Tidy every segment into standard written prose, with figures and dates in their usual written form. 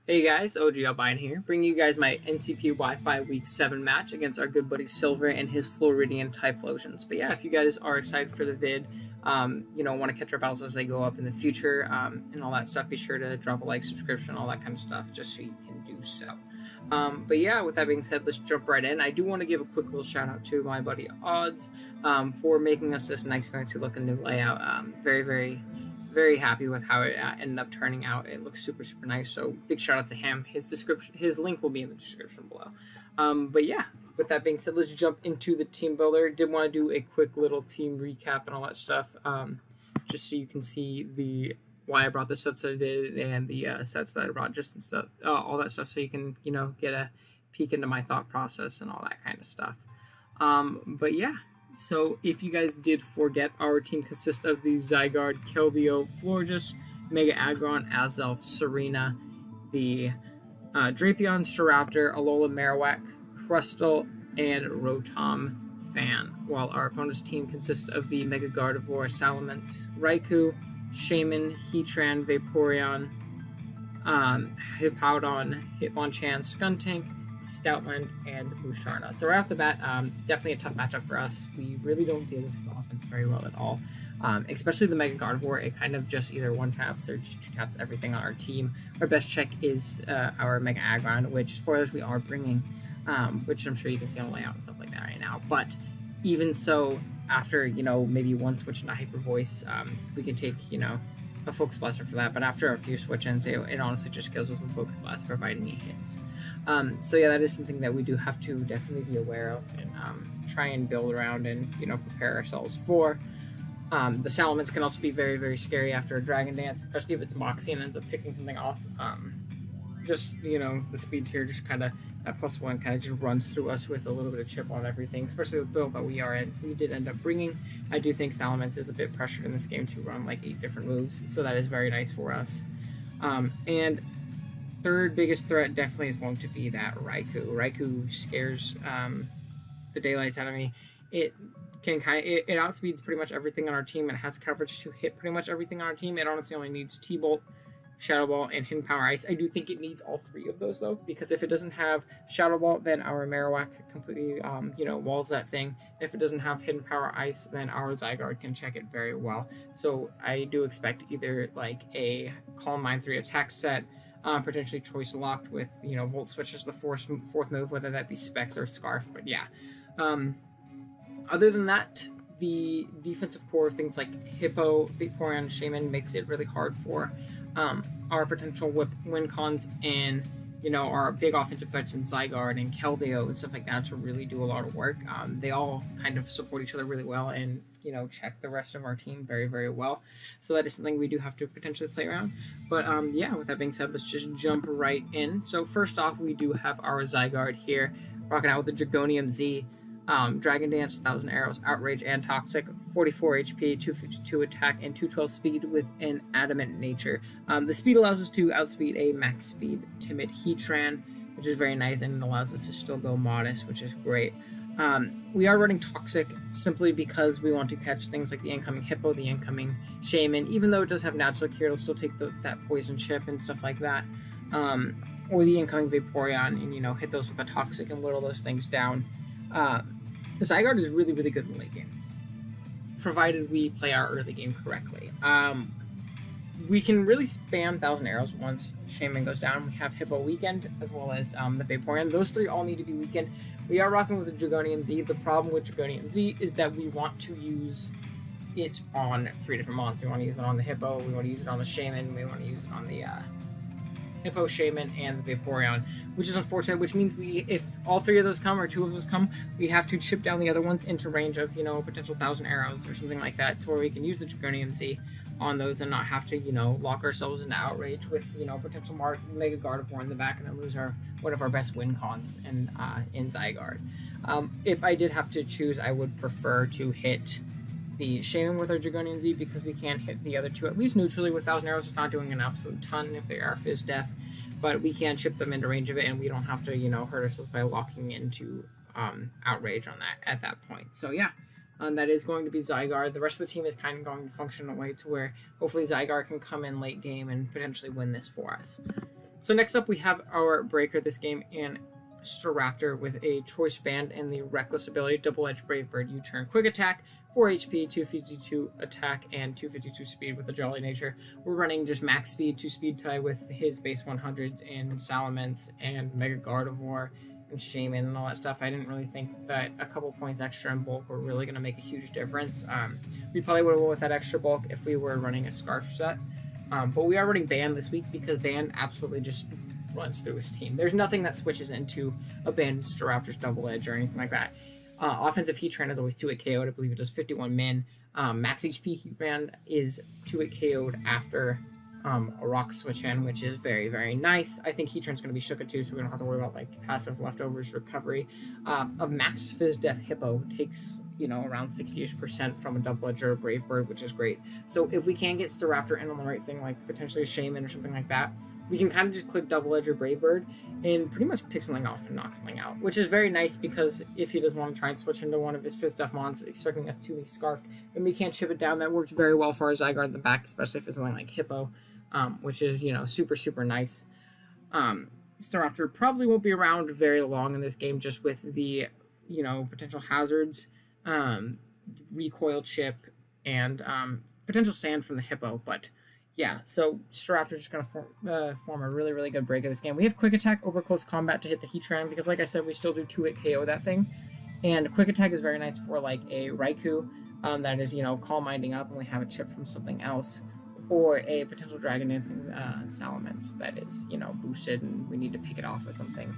Hey guys, OG Albine here, bringing you guys my NCP Wi-Fi Week 7 match against our good buddy Silver and his Floridian Typhlosions. But yeah, if you guys are excited for the vid, want to catch our battles as they go up in the future, and all that stuff, be sure to drop a like, subscription, all that kind of stuff, just so you can do so. But yeah, with that being said, let's jump right in. I do want to give a quick little shout out to my buddy Odds for making us this nice fancy looking new layout. Very happy with how it ended up turning out. It looks super nice, so big shout out to him. His link will be in the description below. But yeah, with that being said, let's jump into the team builder. Did want to do a quick little team recap and all that stuff, just so you can see why I brought the sets that I did and the sets that I brought, just and stuff, all that stuff, so you can get a peek into my thought process and all that kind of stuff. But yeah. So, if you guys did forget, our team consists of the Zygarde, Keldeo, Florges, Mega Aggron, Azelf, Serena, the Drapion, Staraptor, Alola, Marowak, Crustle, and Rotom Fan, while our opponent's team consists of the Mega Gardevoir, Salamence, Raikou, Shaman, Heatran, Vaporeon, Hippowdon, Hitmonchan, Skuntank, Stoutland, and Musharna. So right off the bat, definitely a tough matchup for us. We really don't deal with his offense very well at all, especially the Mega Gardevoir. It kind of just either one taps or just two taps everything on our team. Our best check is our Mega Aggron, which, spoilers, we are bringing, which I'm sure you can see on the layout and stuff like that right now. But even so, after, maybe one switch into Hyper Voice, we can take, a Focus Blaster for that, but after a few switch-ins, it honestly just kills us with Focus Blast, providing he hits. So yeah, that is something that we do have to definitely be aware of and try and build around and, prepare ourselves for. The Salamence can also be very scary after a Dragon Dance, especially if it's Moxie and ends up picking something off. The speed tier just kind of, at +1, kind of just runs through us with a little bit of chip on everything, especially with the build that we did end up bringing. I do think Salamence is a bit pressured in this game to run like 8 different moves, so that is very nice for us. And third biggest threat definitely is going to be that Raikou. Raikou scares the daylights out of me. It can it outspeeds pretty much everything on our team. It has coverage to hit pretty much everything on our team. It honestly only needs T-Bolt, Shadow Ball, and Hidden Power Ice. I do think it needs all 3 of those, though, because if it doesn't have Shadow Ball, then our Marowak completely, walls that thing. If it doesn't have Hidden Power Ice, then our Zygarde can check it very well. So I do expect either, like, a Calm Mind 3 attack set, potentially Choice Locked with, Volt Switch as the fourth move, whether that be Specs or Scarf, but yeah. Other than that, the defensive core of things like Hippo, Vaporeon, Shaman makes it really hard for our potential win cons and, our big offensive threats in Zygarde and Keldeo and stuff like that to really do a lot of work. They all kind of support each other really well and, check the rest of our team very well. So that is something we do have to potentially play around. But yeah, with that being said, let's just jump right in. So first off, we do have our Zygarde here, rocking out with the Dragonium Z. Dragon Dance, 1,000 Arrows, Outrage, and Toxic, 44 HP, 252 attack, and 212 speed with an Adamant nature. The speed allows us to outspeed a max speed timid Heatran, which is very nice, and it allows us to still go modest, which is great. We are running Toxic simply because we want to catch things like the incoming Hippo, the incoming Shaman. Even though it does have natural cure, it'll still take that poison chip and stuff like that. Or the incoming Vaporeon and, hit those with a Toxic and whittle those things down. Zygarde is really good in the late game, provided we play our early game correctly. We can really spam 1,000 Arrows once Shaman goes down. We have Hippo weakened, as well as the Vaporeon. Those 3 all need to be weakened. We are rocking with the Dragonium Z. The problem with Dragonium Z is that we want to use it on 3 different mons. We want to use it on the Hippo, we want to use it on the Shaman, we want to use it on the Hippo, Shaman, and the Vaporeon, which is unfortunate, which means if all 3 of those come, or 2 of those come, we have to chip down the other ones into range of, potential 1,000 Arrows or something like that, to where we can use the Dragonium Z on those and not have to, lock ourselves into Outrage with, potential Mega Gardevoir in the back and then lose one of our best win cons in Zygarde. If I did have to choose, I would prefer to hit the Shaman with our Dragonium Z, because we can hit the other 2 at least neutrally with 1,000 Arrows. It's not doing an absolute ton if they are Fizz Death, but we can chip them into range of it, and we don't have to, hurt ourselves by locking into Outrage on that at that point. So yeah, that is going to be Zygarde. The rest of the team is kind of going to function in a way to where hopefully Zygarde can come in late game and potentially win this for us. So next up, we have our breaker this game in Staraptor with a choice band and the reckless ability double-edged brave bird U-turn quick attack, 4 HP, 252 attack, and 252 speed with a jolly nature. We're running just max speed, 2 speed tie with his base 100s and Salamence and Mega Gardevoir and Shaman and all that stuff. I didn't really think that a couple points extra in bulk were really going to make a huge difference. We probably would have went with that extra bulk if we were running a Scarf set. But we are running Band this week because Band absolutely just runs through his team. There's nothing that switches into a Band Staraptor's double edge or anything like that. Offensive Heatran is always 2-hit KO'd. I believe it does 51 min. Max HP Heatran is 2-hit KO'd after a rock switch in, which is very, very nice. I think Heatran's going to be shook too, so we don't have to worry about like passive leftovers recovery. Of Max Fizz Def Hippo takes, around 60% from a double edge or a Brave Bird, which is great. So if we can get Staraptor in on the right thing, like potentially a Shaman or something like that, we can kind of just click double edge or Brave Bird and pretty much pick something off and knock something out, which is very nice because if he does want to try and switch into one of his Fizz Def Mons, expecting us to be Scarfed, then we can't chip it down. That works very well for our Zygarde in the back, especially if it's something like Hippo, which is, super, super nice. Staraptor probably won't be around very long in this game just with the, potential hazards, recoil chip, and potential sand from the Hippo, but yeah, so Staraptor is just going to form a really, really good break of this game. We have Quick Attack over Close Combat to hit the Heatran because, like I said, we still do 2-hit KO that thing. And Quick Attack is very nice for, like, a Raikou that is, Calm Minding up and we have a chip from something else. Or a potential Dragon Dancing Salamence that is, boosted and we need to pick it off with something.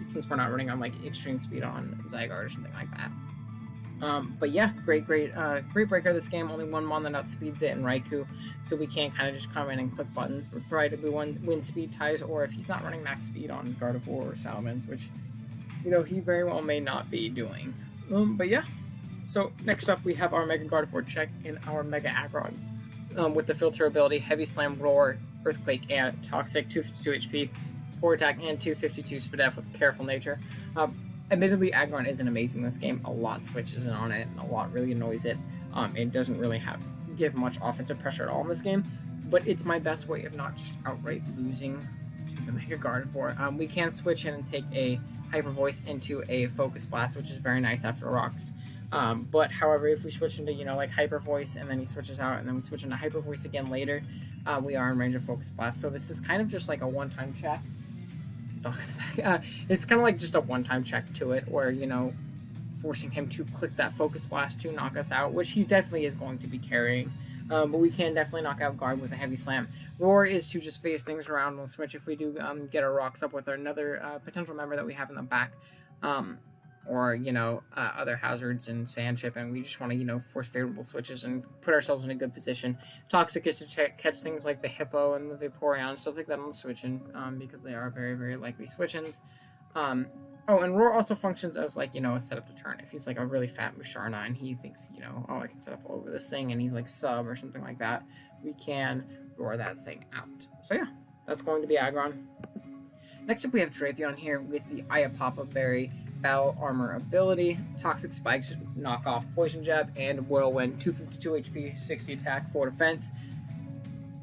Since we're not running on, like, extreme speed on Zygarde or something like that. But yeah, great breaker this game. Only one mon that outspeeds it in Raikou, so we can kind of just come in and click buttons, provided we win speed ties, or if he's not running max speed on Gardevoir or Salamence, which, he very well may not be doing. But yeah, so next up we have our Mega Gardevoir check in our Mega Aggron. With the filter ability, Heavy Slam, Roar, Earthquake, and Toxic, 252 HP, 4 attack, and 252 Spadef with Careful Nature. Admittedly, Aggron isn't amazing in this game. A lot switches in on it, and a lot really annoys it. It doesn't really give much offensive pressure at all in this game, but it's my best way of not just outright losing to the Mega Gardevoir. We can switch in and take a Hyper Voice into a Focus Blast, which is very nice after rocks. But however, if we switch into, like Hyper Voice and then he switches out and then we switch into Hyper Voice again later, we are in range of Focus Blast. So this is kind of just like a one-time check. It's kind of like just a one-time check to it where, forcing him to click that Focus Blast to knock us out, which he definitely is going to be carrying. But we can definitely knock out Guard with a Heavy Slam. Roar is to just phase things around on the switch if we do get our rocks up with another potential member that we have in the back. Or, other hazards and sand chip, and we just want to, force favorable switches and put ourselves in a good position. Toxic is to catch things like the Hippo and the Vaporeon, stuff like that on the switch-in, because they are very, very likely switch-ins. And Roar also functions as, like, a setup to turn. If he's, like, a really fat Musharna and he thinks, I can set up all over this thing, and he's, like, sub or something like that, we can roar that thing out. So, yeah, that's going to be Aggron. Next up, we have Drapion here with the Ayapapa Berry Battle Armor ability, Toxic Spikes, knock off Poison Jab, and Whirlwind, 252 HP, 60 attack, 4 defense,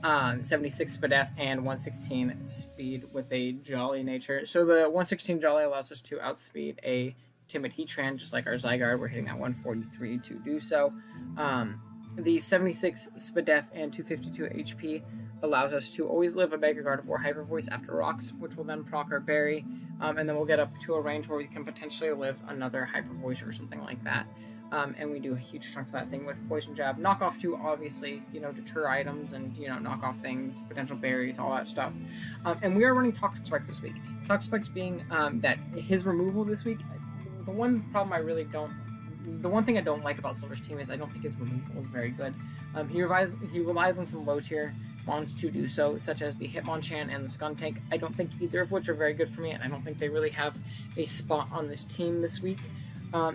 76 Spadef, and 116 speed with a Jolly nature. So the 116 Jolly allows us to outspeed a Timid Heatran, just like our Zygarde. We're hitting that 143 to do so. The 76 Spadef and 252 HP allows us to always live a Mega Gardevoir Hyper Voice after rocks, which will then proc our berry, and then we'll get up to a range where we can potentially live another Hyper Voice or something like that. And we do a huge chunk of that thing with Poison Jab. Knock off to obviously, deter items and, knock off things, potential berries, all that stuff. And we are running Toxic Spikes this week. Toxic Spikes being that his removal this week, the one thing I don't like about Silver's team is I don't think his removal is very good. He relies on some low tier mons to do so, such as the Hitmonchan and the Skuntank. I don't think either of which are very good for me, and I don't think they really have a spot on this team this week.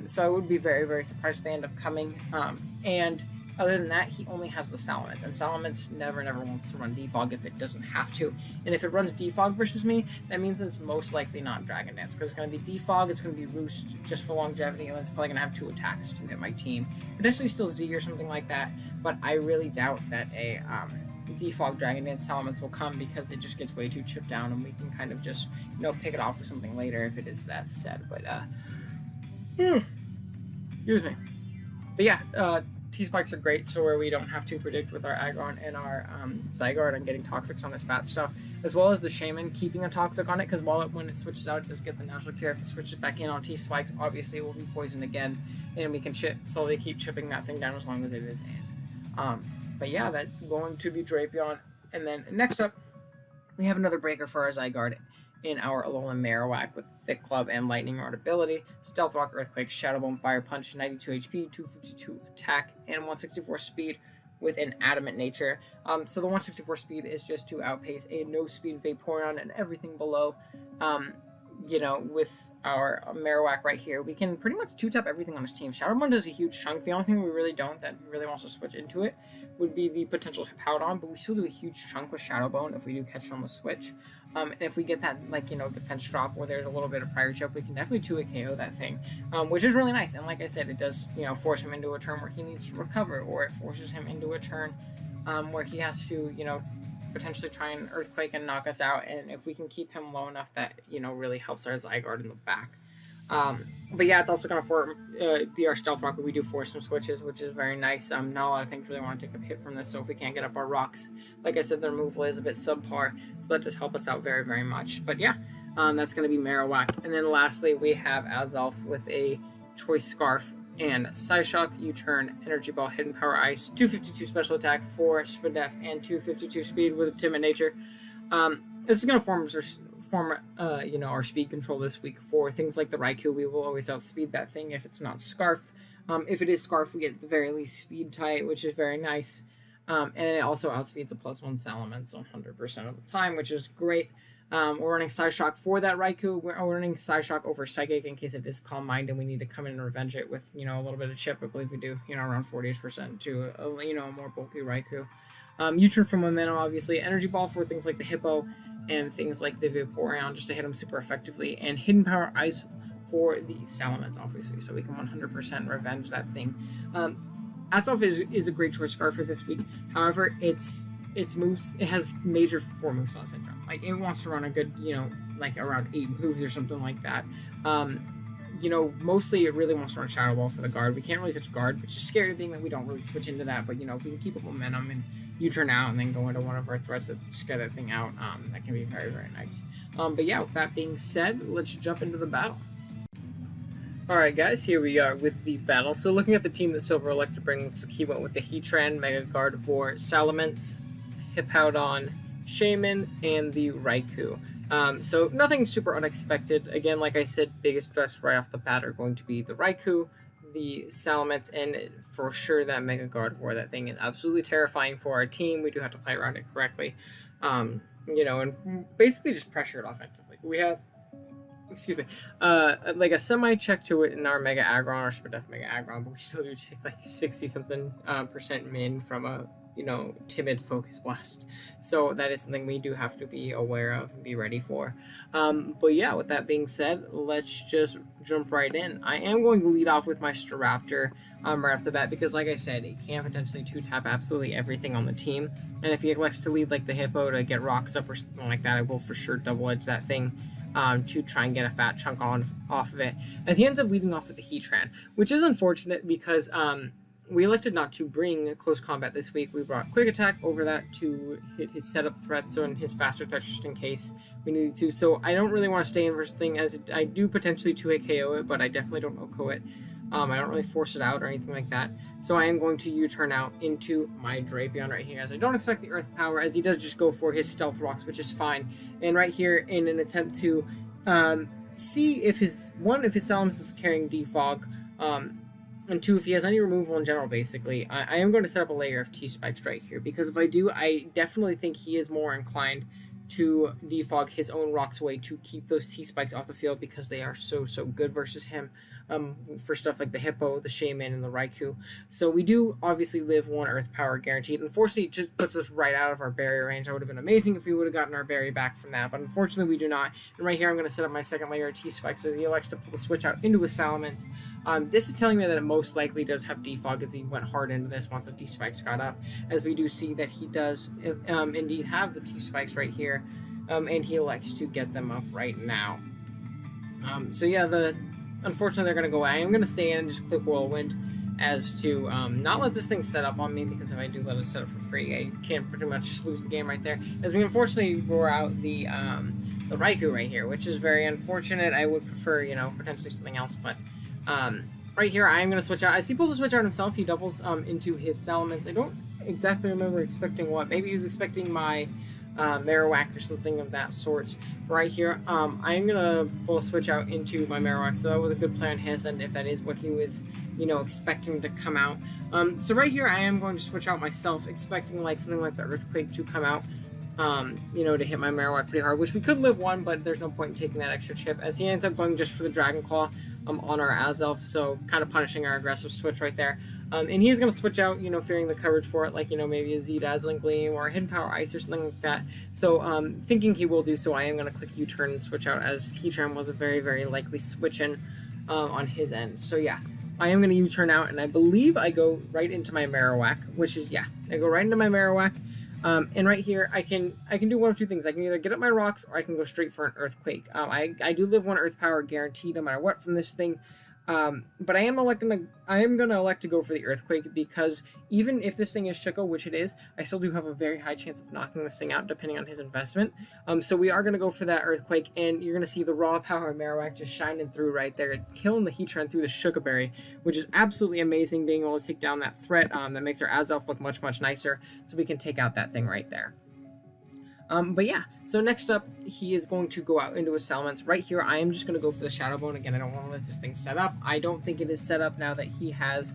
So I would be very, very surprised if they end up coming. And other than that, he only has the Salamence, and Salamence never wants to run Defog if it doesn't have to. And if it runs Defog versus me, that means it's most likely not Dragon Dance, because it's going to be Defog, it's going to be Roost just for longevity, and it's probably going to have 2 attacks to hit my team. Potentially still Z or something like that, but I really doubt that a Defog Dragon Dance Salamence will come because it just gets way too chipped down, and we can kind of just, pick it off for something later if it is that said. But, excuse me. But yeah, T-Spikes are great, so where we don't have to predict with our Aggron and our Zygarde and getting Toxics on this fat stuff, as well as the Shaman keeping a Toxic on it, because when it switches out, it does get the natural cure. If it switches back in on T-Spikes, obviously it will be poisoned again, and we can slowly keep chipping that thing down as long as it is in. But yeah, that's going to be Drapion. And then next up, we have another breaker for our Zygarde in our Alolan Marowak with Thick Club and Lightning Rod ability, Stealth Rock, Earthquake, Shadow Bone, Fire Punch, 92 HP, 252 attack, and 164 speed with an Adamant nature. So the 164 speed is just to outpace a no-speed Vaporeon and everything below. With our Marowak right here, we can pretty much 2-tap everything on his team. Shadow Bone does a huge chunk. The only thing we really don't that really wants to switch into it would be the potential Hippowdon, but we still do a huge chunk with Shadow Bone if we do catch it on the switch. And if we get that, defense drop where there's a little bit of prior chip, we can definitely 2-hit KO that thing, which is really nice. And like I said, it does, force him into a turn where he needs to recover, or it forces him into a turn where he has to, potentially try and Earthquake and knock us out. And if we can keep him low enough, that, really helps our Zygarde in the back. But yeah, it's also going to be our Stealth Rock where we do force some switches, which is very nice. Not a lot of things really want to take a hit from this, so if we can't get up our rocks, like I said, the removal is a bit subpar, so that does help us out very, very much. But yeah, that's going to be Marowak. And then lastly, we have Azelf with a Choice Scarf and Psyshock, U-Turn, Energy Ball, Hidden Power Ice, 252 special attack, 4 Spadef, and 252 speed with a Timid nature. This is going to form our speed control this week for things like the Raikou. We will always outspeed that thing if it's not Scarf. If it is Scarf, we get at the very least speed tight, which is very nice. And it also outspeeds a +1 Salamence 100% of the time, which is great. We're running Psyshock for that Raikou. We're running Psyshock over Psychic in case it is Calm Mind and we need to come in and revenge it with, a little bit of chip. I believe we do, around 40% to a more bulky Raikou. U-Turn for momentum, obviously. Energy Ball for things like the Hippo and things like the Vaporeon, just to hit them super effectively. And Hidden Power Ice for the Salamence, obviously, so we can 100% revenge that thing. Azelf is a great choice card for this week. However, its moves, it has major 4 moves on syndrome. Like, it wants to run a good, around 8 moves or something like that. Mostly it really wants to run Shadow Ball for the guard. We can't really touch guard, which is a scary thing that we don't really switch into that. But, if we can keep up momentum and U-turn out and then go into one of our threats to scare that thing out, that can be very, very nice. But yeah, with that being said, let's jump into the battle. Alright guys, here we are with the battle. So looking at the team that Silver elected to bring, looks like he went with the Heatran, Mega Gardevoir, Salamence, Hippowdon, Shaman, and the Raikou. So nothing super unexpected. Again, like I said, biggest threats right off the bat are going to be the Raikou, the Salamence, and for sure that Mega Gardevoir. That thing is absolutely terrifying for our team. We do have to play around it correctly. And basically just pressure it offensively. We have, like a semi-check to it in our Mega Aggron, our Spadef Mega Aggron, but we still do take like 60-something % min from a, timid Focus Blast. So that is something we do have to be aware of and be ready for. But yeah, with that being said, let's just jump right in. I am going to lead off with my Staraptor right off the bat, because like I said, it can potentially 2-tap absolutely everything on the team. And if he elects to lead like the Hippo to get rocks up or something like that, I will for sure double-edge that thing to try and get a fat chunk off of it. As he ends up leading off with the Heatran, which is unfortunate because we elected not to bring Close Combat this week. We brought Quick Attack over that to hit his setup threats and his faster threats just in case we needed to. So I don't really want to stay in versus thing, as I do potentially 2-hit KO it, but I definitely don't OHKO it. I don't really force it out or anything like that. So I am going to U-turn out into my Drapion right here, as I don't expect the Earth Power, as he does just go for his Stealth Rocks, which is fine. And right here, in an attempt to see if his Salamence is carrying Defog, and 2, if he has any removal in general, basically, I am going to set up a layer of T-Spikes right here, because if I do, I definitely think he is more inclined to defog his own rocks away to keep those T-Spikes off the field, because they are so good versus him. for stuff like the Hippo, the Shaman, and the Raikou. So we do obviously live 1 Earth Power guaranteed. Unfortunately, it just puts us right out of our berry range. That would have been amazing if we would have gotten our berry back from that, but unfortunately we do not. And right here I'm going to set up my second layer of T-Spikes as he elects to pull the switch out into his Salamence. This is telling me that it most likely does have defog as he went hard into this once the T-Spikes got up, as we do see that he does indeed have the T-Spikes right here, and he elects to get them up right now. So yeah, unfortunately they're going to go away. I'm going to stay in and just click Whirlwind as to not let this thing set up on me, because if I do let it set up for free, I can pretty much just lose the game right there. As we unfortunately roar out the Raikou right here, which is very unfortunate. I would prefer, potentially something else, but right here I am going to switch out. As he pulls the switch out himself, he doubles into his Salamence. I don't exactly remember expecting what. Maybe he was expecting my Marowak or something of that sort. Right here, I am gonna pull a switch out into my Marowak, so that was a good play on his end if that is what he was, expecting to come out. So right here, I am going to switch out myself, expecting like something like the Earthquake to come out, to hit my Marowak pretty hard, which we could live 1, but there's no point in taking that extra chip, as he ends up going just for the Dragon Claw on our Azelf, so kind of punishing our aggressive switch right there. And he is going to switch out, fearing the coverage for it, like, maybe a Z-Dazzling Gleam or a Hidden Power Ice or something like that. So, thinking he will do so, I am going to click U-turn and switch out, as Heatran was a very, very likely switch-in on his end. So, yeah, I am going to U-turn out, and I believe I go right into my Marowak, which is, yeah, I go right into my Marowak. And right here, I can do one of two things. I can either get up my rocks, or I can go straight for an Earthquake. I do live 1 Earth Power guaranteed no matter what from this thing. But I am gonna elect to go for the Earthquake, because even if this thing is Chico, which it is, I still do have a very high chance of knocking this thing out depending on his investment. So we are gonna go for that Earthquake, and you're gonna see the raw power Marowak just shining through right there, killing the Heatran through the Sugar Berry, which is absolutely amazing, being able to take down that threat. That makes our Azelf look much, much nicer, so we can take out that thing right there. But yeah, so next up, he is going to go out into his Salamence. Right here, I am just going to go for the Shadow Bone. Again, I don't want to let this thing set up. I don't think it is set up now that he has,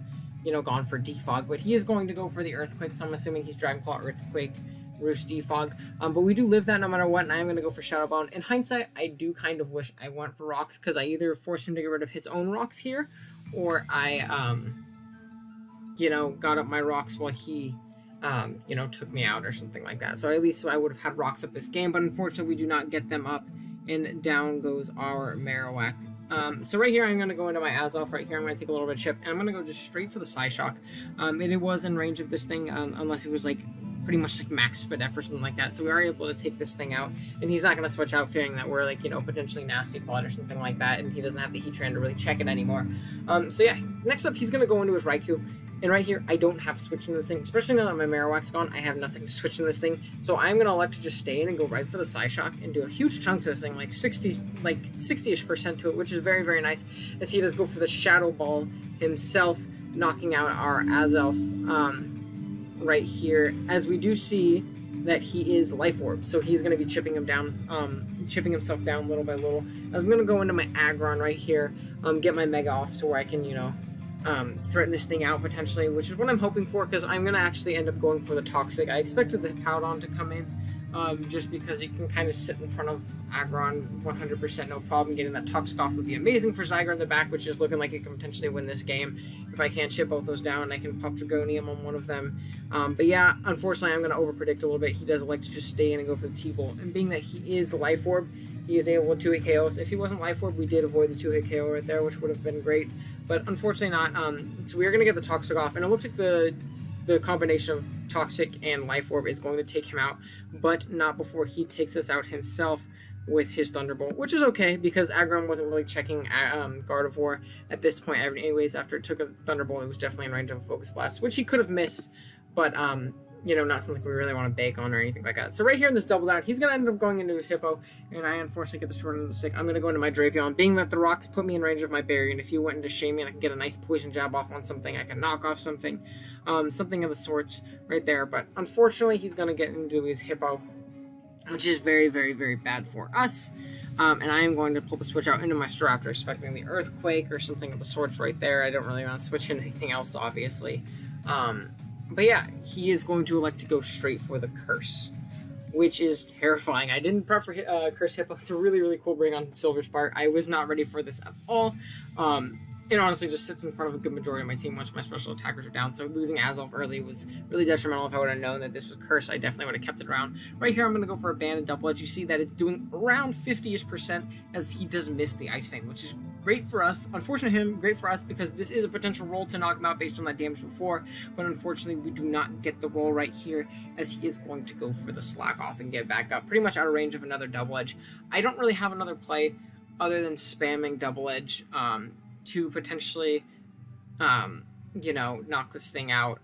gone for Defog, but he is going to go for the Earthquake, so I'm assuming he's Dragon Claw, Earthquake, Roost, Defog. But we do live that no matter what, and I am going to go for Shadow Bone. In hindsight, I do kind of wish I went for Rocks, because I either forced him to get rid of his own Rocks here, or I, got up my Rocks while he took me out or something like that. So at least I would have had rocks up this game, but unfortunately we do not get them up, and down goes our Marowak. So right here I'm going to go into my Azelf. Right here I'm going to take a little bit of chip, and I'm going to go just straight for the Psyshock. And it was in range of this thing, unless it was like pretty much like max Spidef or something like that. So we are able to take this thing out, and he's not going to switch out fearing that we're like, potentially Nasty Plot or something like that, and he doesn't have the Heatran to really check it anymore. So yeah, next up he's going to go into his Raikou. And right here, I don't have a switch in this thing, especially now that my Marowak's gone. I have nothing to switch in this thing, so I'm going to elect to just stay in and go right for the Psyshock and do a huge chunk to this thing, like 60-ish% to it, which is very, very nice, as he does go for the Shadow Ball himself, knocking out our Azelf right here, as we do see that he is Life Orb, so he's going to be chipping chipping himself down little by little. I'm going to go into my Aggron right here, get my Mega off to where I can, threaten this thing out potentially, which is what I'm hoping for, because I'm going to actually end up going for the Toxic. I expected the Powdon to come in, just because you can kind of sit in front of Aggron 100% no problem. Getting that Toxic off would be amazing for Zygarde in the back, which is looking like it can potentially win this game. If I can't chip both those down, I can pop Dragonium on one of them. But yeah, unfortunately I'm going to overpredict a little bit. He does like to just stay in and go for the T-Bolt, and being that he is Life Orb, he is able to 2-hit KOs. If he wasn't Life Orb, we did avoid the 2-hit KO right there, which would have been great. But unfortunately not. So we are going to get the Toxic off, and it looks like the combination of Toxic and Life Orb is going to take him out, but not before he takes us out himself with his Thunderbolt, which is okay, because Aggron wasn't really checking Gardevoir at this point anyways. After it took a Thunderbolt, it was definitely in range of a Focus Blast, which he could have missed, but not something we really want to bake on or anything like that. So right here in this double down, he's going to end up going into his Hippo, and I unfortunately get the short end of the stick. I'm going to go into my Drapion, being that the rocks put me in range of my berry, and if you went into Shaymin, I can get a nice poison jab off on something, I can knock off something, something of the sorts right there. But unfortunately, he's going to get into his Hippo, which is very, very, very bad for us. And I am going to pull the switch out into my Staraptor, expecting the Earthquake or something of the sorts right there. I don't really want to switch in anything else, obviously. But yeah, he is going to elect to go straight for the Curse, which is terrifying. I didn't prep for Curse Hippo. It's a really, really cool bring on Silver Spark. I was not ready for this at all. it honestly just sits in front of a good majority of my team once my special attackers are down. So losing Azolf early was really detrimental. If I would have known that this was cursed, I definitely would have kept it around. Right here, I'm going to go for a Banded Double Edge. You see that it's doing around 50-ish% as he does miss the Ice Fang, which is great for us. Unfortunately, great for us because this is a potential roll to knock him out based on that damage before. But unfortunately, we do not get the roll right here as he is going to go for the Slack Off and get back up. Pretty much out of range of another Double Edge. I don't really have another play other than spamming Double Edge to potentially, knock this thing out,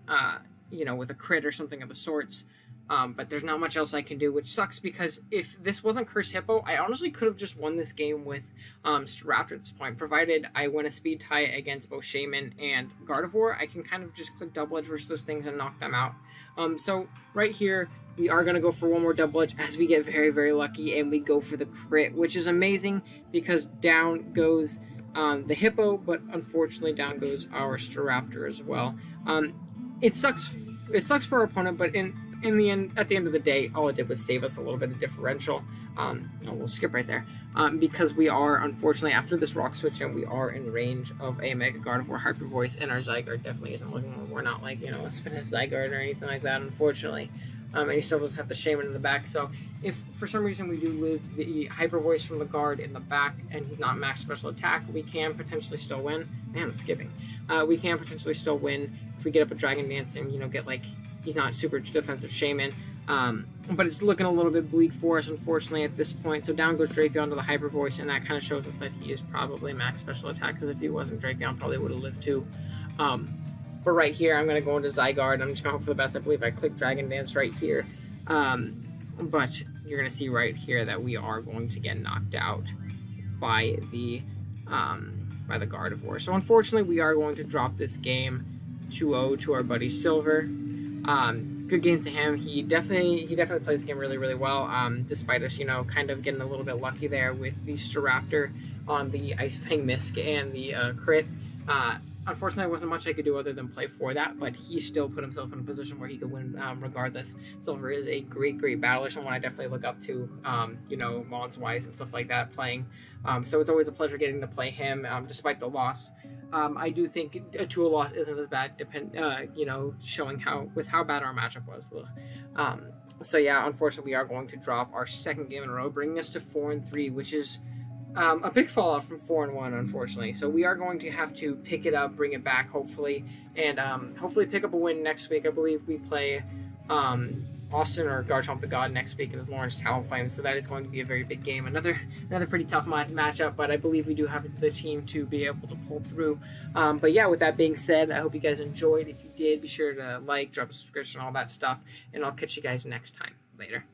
with a crit or something of the sorts. But there's not much else I can do, which sucks because if this wasn't Cursed Hippo, I honestly could have just won this game with Raptor at this point. Provided I win a speed tie against both Shaman and Gardevoir, I can kind of just click Double Edge versus those things and knock them out. So right here, we are going to go for one more Double Edge as we get very, very lucky and we go for the crit, which is amazing because down goes the Hippo, but unfortunately down goes our Staraptor as well. It sucks for our opponent, but at the end of the day, all it did was save us a little bit of differential. We'll skip right there because we are, unfortunately, after this rock switch, and we are in range of a Mega Gardevoir Hyper Voice, and our Zygarde definitely isn't looking. We're not like a Spinef Zygarde or anything like that, unfortunately. And he still does have the Shaman in the back. So if for some reason we do leave the Hyper Voice from the guard in the back and he's not max special attack, we can potentially still win. Man, it's skipping. We can potentially still win if we get up a Dragon Dance and get he's not super defensive Shaman. But it's looking a little bit bleak for us, unfortunately, at this point. So down goes Drapion to the Hyper Voice, and that kind of shows us that he is probably max special attack, because if he wasn't, Drapion probably would have lived too. But right here, I'm going to go into Zygarde. I'm just going to hope for the best. I believe I click Dragon Dance right here. But you're going to see right here that we are going to get knocked out by the Gardevoir. So unfortunately, we are going to drop this game 2-0 to our buddy Silver. Good game to him. He definitely plays this game really, really well, despite us, kind of getting a little bit lucky there with the Staraptor on the Ice Fang Misk and the crit. Unfortunately, there wasn't much I could do other than play for that, but he still put himself in a position where he could win regardless. Silver is a great, great battler, someone I definitely look up to, mods-wise and stuff like that, playing. So it's always a pleasure getting to play him, despite the loss. I do think a 2-0 loss isn't as bad, showing how bad our matchup was. So yeah, unfortunately, we are going to drop our second game in a row, bringing us to 4-3, which is a big fallout from 4-1, unfortunately. So we are going to have to pick it up, bring it back, hopefully, and hopefully pick up a win next week. I believe we play Austin or Garchomp the God next week in his Lawrence Talonflame, so that is going to be a very big game. Another pretty tough matchup, but I believe we do have the team to be able to pull through. But yeah, with that being said, I hope you guys enjoyed. If you did, be sure to like, drop a subscription, all that stuff, and I'll catch you guys next time. Later.